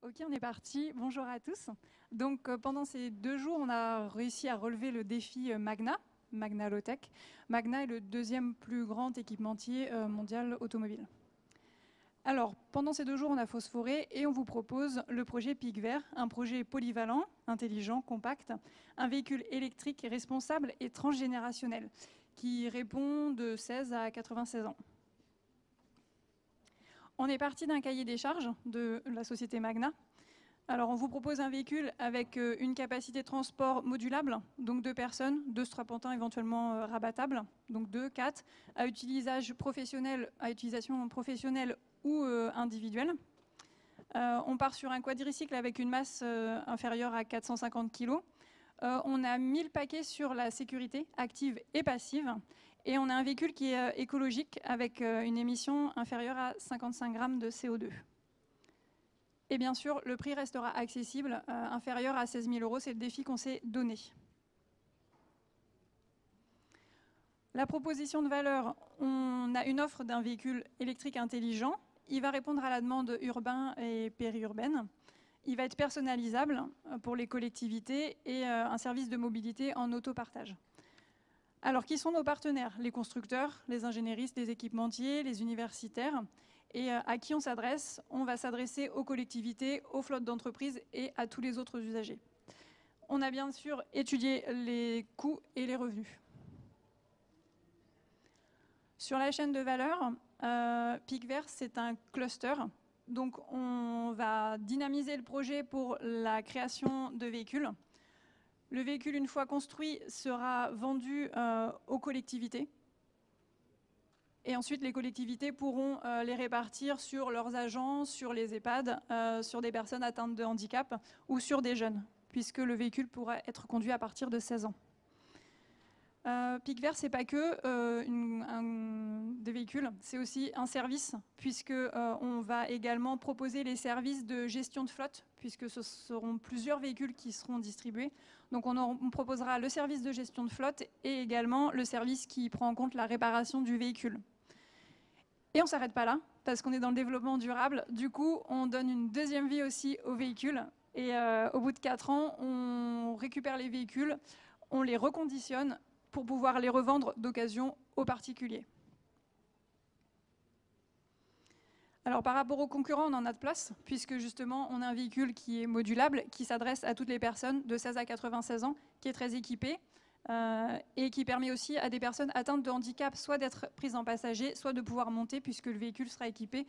Ok, on est parti. Bonjour à tous. Donc, pendant ces 2 jours, on a réussi à relever le défi Magna Low-Tech. Magna est le deuxième plus grand équipementier mondial automobile. Alors, pendant ces 2 jours, on a phosphoré et on vous propose le projet Pic Vert, un projet polyvalent, intelligent, compact, un véhicule électrique responsable et transgénérationnel qui répond de 16 à 96 ans. On est parti d'un cahier des charges de la société Magna. Alors, on vous propose un véhicule avec une capacité de transport modulable, donc 2 personnes, 2 strapontins éventuellement rabattables, donc 2, 4, à utilisation professionnelle ou individuelle. On part sur un quadricycle avec une masse inférieure à 450 kg. On a 1000 paquets sur la sécurité active et passive. Et on a un véhicule qui est écologique avec une émission inférieure à 55 grammes de CO2. Et bien sûr, le prix restera accessible, inférieur à 16 000 €. C'est le défi qu'on s'est donné. La proposition de valeur, on a une offre d'un véhicule électrique intelligent. Il va répondre à la demande urbaine et périurbaine. Il va être personnalisable pour les collectivités et un service de mobilité en autopartage. Alors, qui sont nos partenaires? Les constructeurs, les ingénieristes, les équipementiers, les universitaires. Et à qui on s'adresse? On va s'adresser aux collectivités, aux flottes d'entreprises et à tous les autres usagers. On a bien sûr étudié les coûts et les revenus. Sur la chaîne de valeur, Pic Vert, c'est un cluster. Donc, on va dynamiser le projet pour la création de véhicules. Le véhicule, une fois construit, sera vendu aux collectivités. Et ensuite, les collectivités pourront les répartir sur leurs agents, sur les EHPAD, sur des personnes atteintes de handicap ou sur des jeunes, puisque le véhicule pourra être conduit à partir de 16 ans. Pic Vert, ce n'est pas que des véhicules, c'est aussi un service, puisqu'on va également proposer les services de gestion de flotte, puisque ce seront plusieurs véhicules qui seront distribués. Donc on proposera le service de gestion de flotte et également le service qui prend en compte la réparation du véhicule. Et on ne s'arrête pas là, parce qu'on est dans le développement durable. Du coup, on donne une deuxième vie aussi aux véhicules. Et au bout de 4 ans, on récupère les véhicules, on les reconditionne pour pouvoir les revendre d'occasion aux particuliers. Alors par rapport aux concurrents, on en a de place, puisque justement on a un véhicule qui est modulable, qui s'adresse à toutes les personnes de 16 à 96 ans, qui est très équipé, et qui permet aussi à des personnes atteintes de handicap soit d'être prises en passager, soit de pouvoir monter, puisque le véhicule sera équipé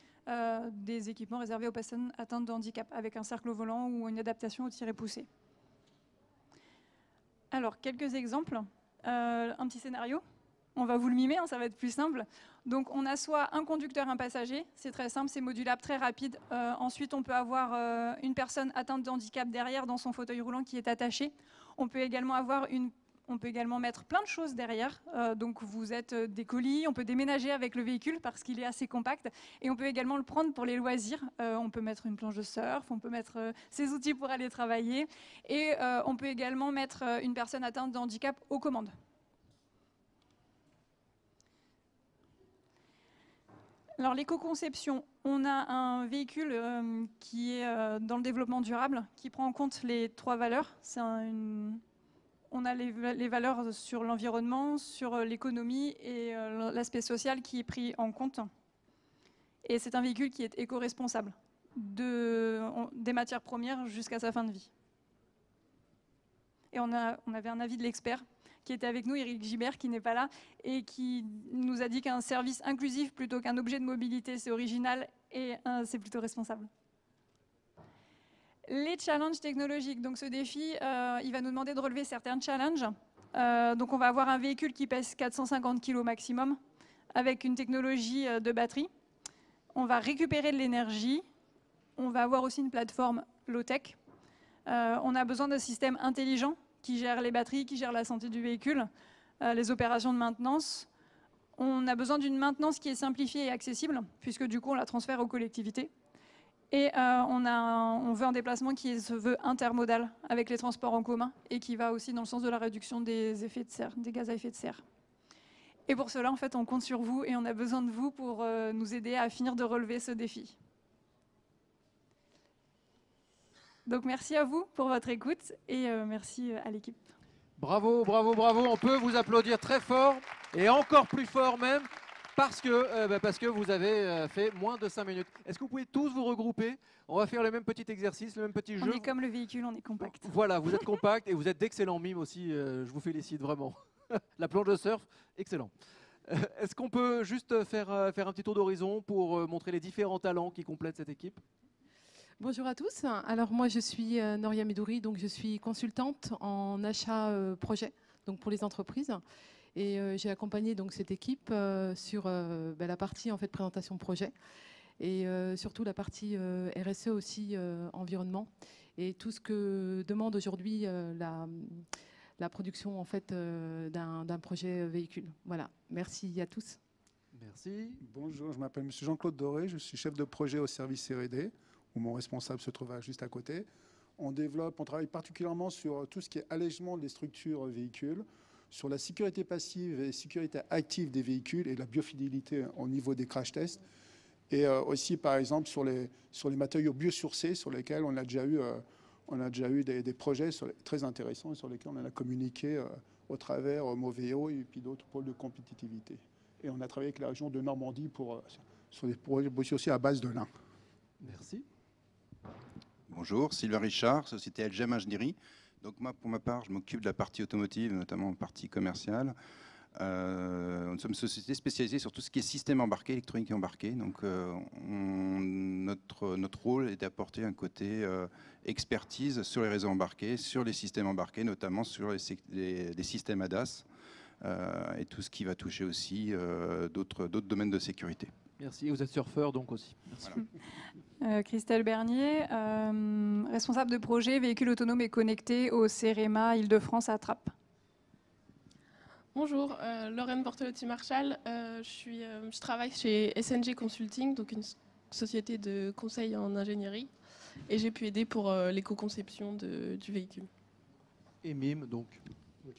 des équipements réservés aux personnes atteintes de handicap, avec un cercle au volant ou une adaptation au tiré poussé. Alors, quelques exemples. Un petit scénario. On va vous le mimer, ça va être plus simple. Donc on a soit un conducteur, un passager, c'est très simple, c'est modulable, très rapide. Ensuite, on peut avoir une personne atteinte de handicap derrière dans son fauteuil roulant qui est attaché. On peut également mettre plein de choses derrière. Donc vous êtes des colis, on peut déménager avec le véhicule parce qu'il est assez compact. Et on peut également le prendre pour les loisirs. On peut mettre une planche de surf, on peut mettre ses outils pour aller travailler. Et on peut également mettre une personne atteinte de handicap aux commandes. Alors l'éco-conception, on a un véhicule qui est dans le développement durable, qui prend en compte les 3 valeurs. On a les valeurs sur l'environnement, sur l'économie et l'aspect social qui est pris en compte. Et c'est un véhicule qui est éco-responsable, des matières premières jusqu'à sa fin de vie. Et on avait un avis de l'expert qui était avec nous, Éric Gibert, qui n'est pas là, et qui nous a dit qu'un service inclusif plutôt qu'un objet de mobilité, c'est original et c'est plutôt responsable. Les challenges technologiques. Donc ce défi, il va nous demander de relever certains challenges. Donc on va avoir un véhicule qui pèse 450 kg maximum, avec une technologie de batterie. On va récupérer de l'énergie. On va avoir aussi une plateforme low-tech. On a besoin d'un système intelligent qui gère les batteries, qui gère la santé du véhicule, les opérations de maintenance. On a besoin d'une maintenance qui est simplifiée et accessible, puisque du coup on la transfère aux collectivités. Et on veut un déplacement qui se veut intermodal avec les transports en commun et qui va aussi dans le sens de la réduction des effets de serre, des gaz à effet de serre. Et pour cela, en fait, on compte sur vous et on a besoin de vous pour nous aider à finir de relever ce défi. Donc merci à vous pour votre écoute et merci à l'équipe. Bravo, bravo, bravo. On peut vous applaudir très fort et encore plus fort même parce que vous avez fait moins de 5 minutes. Est-ce que vous pouvez tous vous regrouper? On va faire le même petit exercice, le même petit jeu. On est comme le véhicule, on est compact. Voilà, vous êtes compact et vous êtes d'excellents mimes aussi. Je vous félicite vraiment. La planche de surf, excellent. Est-ce qu'on peut juste faire un petit tour d'horizon pour montrer les différents talents qui complètent cette équipe? Bonjour à tous. Alors moi je suis Noria Medouri, donc je suis consultante en achat projet, donc pour les entreprises. Et j'ai accompagné donc cette équipe sur la partie en fait présentation projet et surtout la partie RSE aussi environnement et tout ce que demande aujourd'hui la production en fait d'un projet véhicule. Voilà. Merci à tous. Merci. Bonjour, je m'appelle Monsieur Jean-Claude Doré, je suis chef de projet au service R&D, où mon responsable se trouve juste à côté. On travaille particulièrement sur tout ce qui est allègement des structures véhicules, sur la sécurité passive et sécurité active des véhicules et la biofidélité au niveau des crash tests. Et aussi, par exemple, sur les matériaux biosourcés sur lesquels on a déjà eu des projets très intéressants et sur lesquels on a communiqué au travers Moveo et puis d'autres pôles de compétitivité. Et on a travaillé avec la région de Normandie sur des projets aussi à base de lin. Merci. Bonjour, Sylvain Richard, société LGM Ingénierie. Donc moi, pour ma part, je m'occupe de la partie automotive, notamment la partie commerciale. Nous sommes une société spécialisée sur tout ce qui est système embarqué, électronique embarqué. Donc notre rôle est d'apporter un côté expertise sur les réseaux embarqués, sur les systèmes embarqués, notamment sur les systèmes ADAS et tout ce qui va toucher aussi d'autres domaines de sécurité. Merci. Vous êtes surfeur donc aussi. Merci. Voilà. Christelle Bernier, responsable de projet véhicules autonomes et connectés au CEREMA Île-de-France à Trappes. Bonjour, Lorraine Bortolotti-Marchal. Je travaille chez SNG Consulting, donc une société de conseil en ingénierie. Et j'ai pu aider pour l'éco-conception du véhicule. Et Mime, donc.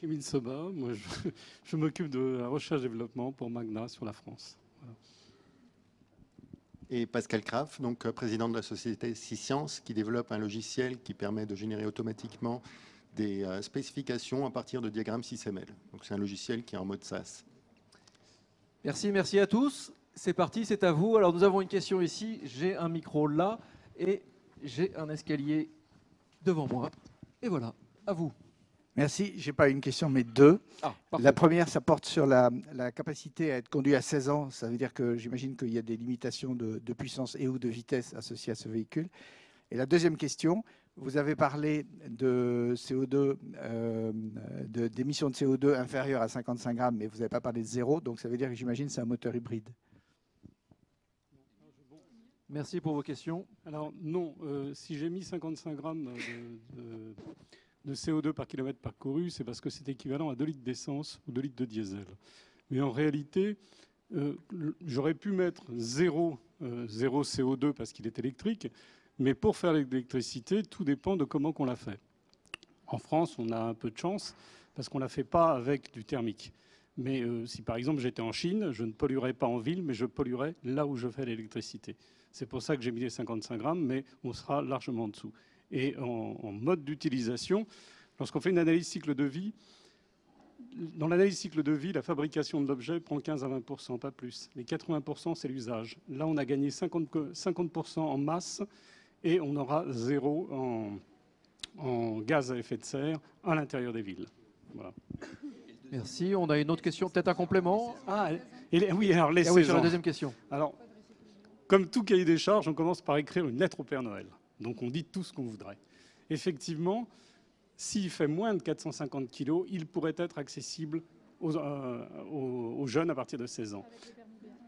Émile Soba, moi je m'occupe de la recherche-développement pour Magna sur la France. Voilà. Et Pascal Kraft, donc président de la société Science, qui développe un logiciel qui permet de générer automatiquement des spécifications à partir de diagrammes 6ML. Donc c'est un logiciel qui est en mode SaaS. Merci, merci à tous. C'est parti, c'est à vous. Alors nous avons une question ici. J'ai un micro là et j'ai un escalier devant moi. Et voilà, à vous. Merci. Je n'ai pas une question, mais deux. Ah, la première, ça porte sur la capacité à être conduit à 16 ans. Ça veut dire que j'imagine qu'il y a des limitations de puissance et ou de vitesse associées à ce véhicule. Et la deuxième question, vous avez parlé de CO2, d'émissions de CO2 inférieures à 55 grammes, mais vous n'avez pas parlé de zéro. Donc ça veut dire que j'imagine que c'est un moteur hybride. Merci pour vos questions. Alors non, si j'ai mis 55 grammes de CO2 par kilomètre parcouru, c'est parce que c'est équivalent à 2 litres d'essence ou 2 litres de diesel. Mais en réalité, j'aurais pu mettre zéro CO2 parce qu'il est électrique, mais pour faire l'électricité, tout dépend de comment on l'a fait. En France, on a un peu de chance parce qu'on ne la fait pas avec du thermique. Mais si par exemple j'étais en Chine, je ne polluerais pas en ville, mais je polluerais là où je fais l'électricité. C'est pour ça que j'ai mis les 55 grammes, mais on sera largement en dessous. Et en mode d'utilisation, lorsqu'on fait une analyse cycle de vie, dans l'analyse cycle de vie, la fabrication de l'objet prend 15 à 20%, pas plus. Les 80%, c'est l'usage. Là, on a gagné 50% en masse et on aura zéro en gaz à effet de serre à l'intérieur des villes. Voilà. Merci. On a une autre question, peut-être un complément. Oui, alors les 16 ans. Oui, sur la deuxième question. Alors, comme tout cahier des charges, on commence par écrire une lettre au Père Noël. Donc on dit tout ce qu'on voudrait. Effectivement, s'il fait moins de 450 kg, il pourrait être accessible aux jeunes à partir de 16 ans,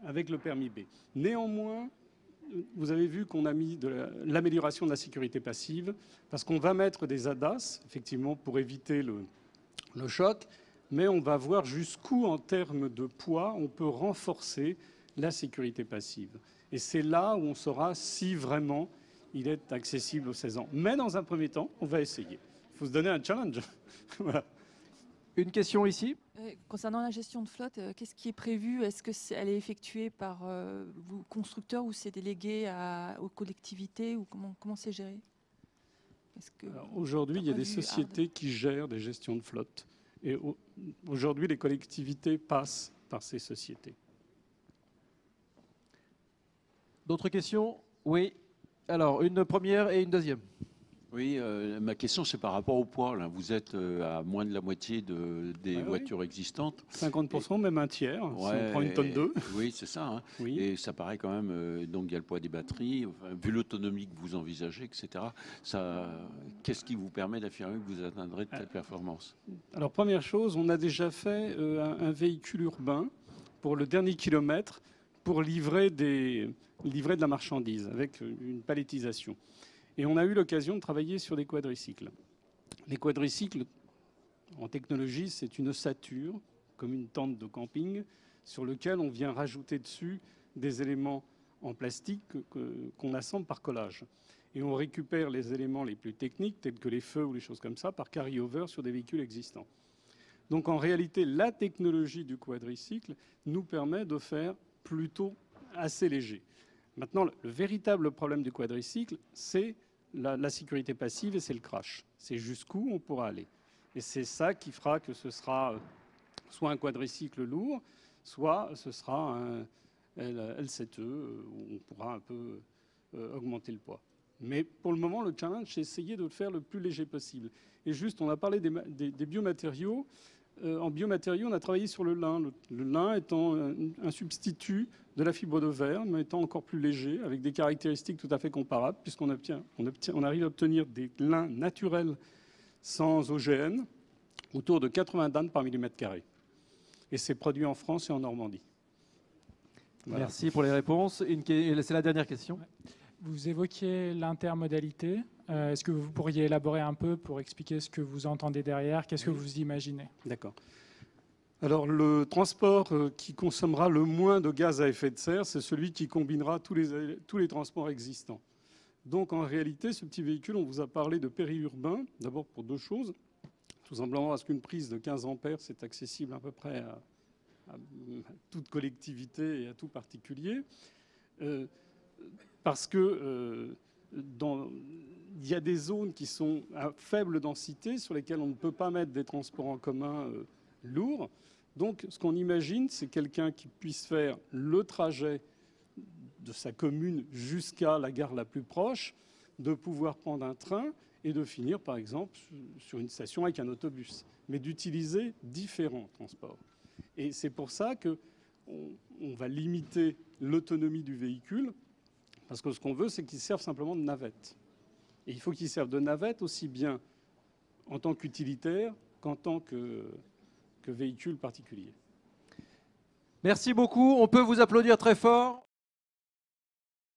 avec le permis B. Néanmoins, vous avez vu qu'on a mis de l'amélioration de la sécurité passive, parce qu'on va mettre des ADAS, effectivement, pour éviter le choc, mais on va voir jusqu'où, en termes de poids, on peut renforcer la sécurité passive. Et c'est là où on saura si vraiment il est accessible aux 16 ans. Mais dans un premier temps, on va essayer. Il faut se donner un challenge. Voilà. Une question ici. Concernant la gestion de flotte, qu'est-ce qui est prévu? Est-ce qu'elle est effectuée par vous, constructeurs, ou c'est délégué aux collectivités, ou comment c'est géré? Aujourd'hui, il y a des sociétés qui gèrent des gestions de flotte. Et aujourd'hui, les collectivités passent par ces sociétés. D'autres questions? Oui. Alors, une première et une deuxième. Oui, ma question, c'est par rapport au poids. Là. Vous êtes à moins de la moitié des voitures existantes. 50%, même un tiers, si on prend une tonne 2. Oui, c'est ça. Hein. Oui. Et ça paraît quand même... donc, il y a le poids des batteries. Enfin, vu l'autonomie que vous envisagez, etc., qu'est-ce qui vous permet d'affirmer que vous atteindrez de telles performances? Alors, première chose, on a déjà fait un véhicule urbain pour le dernier kilomètre pour livrer de la marchandise avec une palettisation. Et on a eu l'occasion de travailler sur des quadricycles. Les quadricycles, en technologie, c'est une ossature, comme une tente de camping, sur lequel on vient rajouter dessus des éléments en plastique qu'on assemble par collage. Et on récupère les éléments les plus techniques, tels que les feux ou les choses comme ça, par carry-over sur des véhicules existants. Donc en réalité, la technologie du quadricycle nous permet de faire plutôt assez léger. Maintenant, le véritable problème du quadricycle, c'est la sécurité passive et c'est le crash. C'est jusqu'où on pourra aller. Et c'est ça qui fera que ce sera soit un quadricycle lourd, soit ce sera un L7E où on pourra un peu augmenter le poids. Mais pour le moment, le challenge, c'est essayer de le faire le plus léger possible. Et juste, on a parlé des biomatériaux. En biomatériaux, on a travaillé sur le lin. Le lin étant un substitut de la fibre de verre, mais étant encore plus léger, avec des caractéristiques tout à fait comparables, puisqu'on arrive à obtenir des lins naturels sans OGN, autour de 80 dames par millimètre carré. Et c'est produit en France et en Normandie. Voilà. Merci pour les réponses. C'est la dernière question. Vous évoquiez l'intermodalité. Est-ce que vous pourriez élaborer un peu pour expliquer ce que vous entendez derrière? Qu'est-ce que vous imaginez? D'accord. Alors, le transport qui consommera le moins de gaz à effet de serre, c'est celui qui combinera tous les transports existants. Donc, en réalité, ce petit véhicule, on vous a parlé de périurbain, d'abord pour deux choses. Tout simplement parce qu'une prise de 15 ampères, c'est accessible à peu près à toute collectivité et à tout particulier. Parce que il y a des zones qui sont à faible densité sur lesquelles on ne peut pas mettre des transports en commun lourds. Donc, ce qu'on imagine, c'est quelqu'un qui puisse faire le trajet de sa commune jusqu'à la gare la plus proche, de pouvoir prendre un train et de finir, par exemple, sur une station avec un autobus, mais d'utiliser différents transports. Et c'est pour ça qu'on va limiter l'autonomie du véhicule, parce que ce qu'on veut, c'est qu'il serve simplement de navette. Et il faut qu'il serve de navette aussi bien en tant qu'utilitaire qu'en tant que véhicule particulier. Merci beaucoup. On peut vous applaudir très fort.